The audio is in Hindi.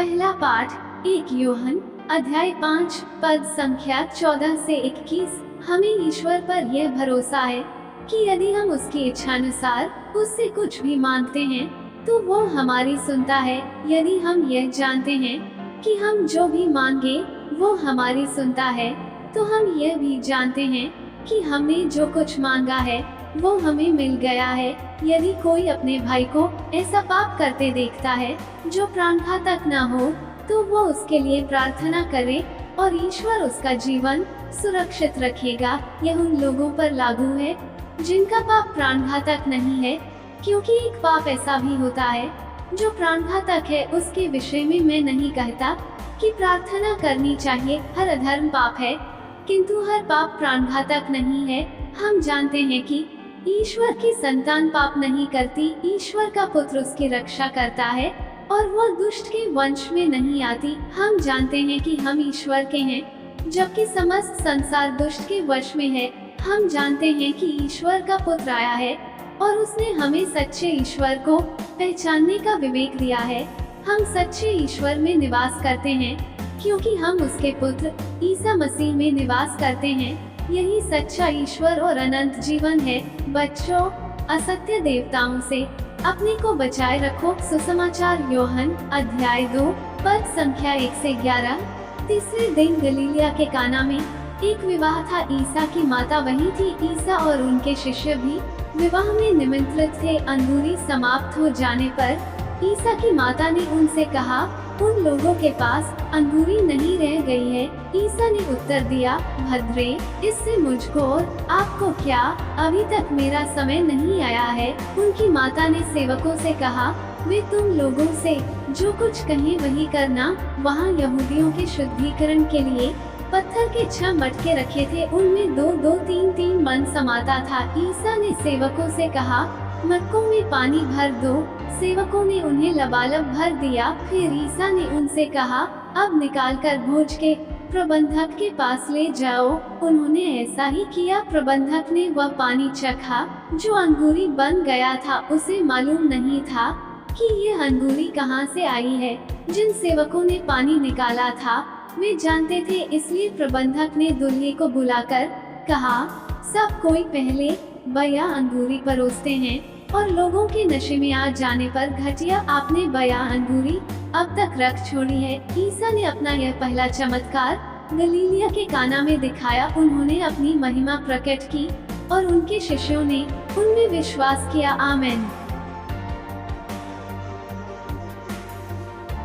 पहला पाठ 1 यूहन्ना अध्याय 5 पद संख्या 14 से 21। हमें ईश्वर पर यह भरोसा है कि यदि हम उसकी इच्छानुसार उससे कुछ भी मांगते हैं तो वो हमारी सुनता है। यदि हम यह जानते हैं कि हम जो भी मांगे वो हमारी सुनता है, तो हम यह भी जानते हैं कि हमने जो कुछ मांगा है वो हमें मिल गया है। यदि कोई अपने भाई को ऐसा पाप करते देखता है जो प्राणघातक न हो, तो वो उसके लिए प्रार्थना करे और ईश्वर उसका जीवन सुरक्षित रखेगा। यह उन लोगों पर लागू है जिनका पाप प्राणघातक नहीं है, क्योंकि एक पाप ऐसा भी होता है जो प्राणघातक है। उसके विषय में मैं नहीं कहता कि प्रार्थना करनी चाहिए। हर अधर्म पाप है, किंतु हर पाप प्राणघातक नहीं है। हम जानते हैं कि ईश्वर की संतान पाप नहीं करती। ईश्वर का पुत्र उसकी रक्षा करता है और वो दुष्ट के वंश में नहीं आती। हम जानते हैं कि हम ईश्वर के हैं, जबकि समस्त संसार दुष्ट के वश में है। हम जानते हैं कि ईश्वर का पुत्र आया है और उसने हमें सच्चे ईश्वर को पहचानने का विवेक दिया है। हम सच्चे ईश्वर में निवास करते हैं क्योंकि हम उसके पुत्र ईसा मसीह में निवास करते हैं। यही सच्चा ईश्वर और अनंत जीवन है। बच्चों, असत्य देवताओं से अपने को बचाए रखो। सुसमाचार यूहन्ना अध्याय 2 पद संख्या 1 से 11। तीसरे दिन गलीलिया के काना में एक विवाह था। ईसा की माता वही थी। ईसा और उनके शिष्य भी विवाह में निमंत्रित थे। अंगूरी समाप्त हो जाने पर ईसा की माता ने उनसे कहा, उन लोगों के पास अंगूरी नहीं रह गई है। ईसा ने उत्तर दिया, भद्रे, इससे मुझको और आपको क्या? अभी तक मेरा समय नहीं आया है। उनकी माता ने सेवकों से कहा, वे तुम लोगों से जो कुछ कहें वही करना। वहाँ यहूदियों के शुद्धिकरण के लिए पत्थर के 6 मटके रखे थे, उनमें 2-2, 3-3 मन समाता था। ईसा ने सेवकों से कहा, मटकों में पानी भर दो। सेवकों ने उन्हें लबालब भर दिया। फिर ईसा ने उनसे कहा, अब निकालकर भोज के प्रबंधक के पास ले जाओ। उन्होंने ऐसा ही किया। प्रबंधक ने वह पानी चखा जो अंगूरी बन गया था। उसे मालूम नहीं था कि यह अंगूरी कहाँ से आई है। जिन सेवकों ने पानी निकाला था वे जानते थे, इसलिए प्रबंधक ने दूल्हे को बुलाकर कहा, सब कोई पहले बया अंगूरी परोसते हैं और लोगों के नशे में आ जाने पर घटिया आपने बया अंगूरी अब तक रख छोड़ी है। ईसा ने अपना यह पहला चमत्कार गलीलिया के काना में दिखाया। उन्होंने अपनी महिमा प्रकट की और उनके शिष्यों ने उनमें विश्वास किया। आमीन।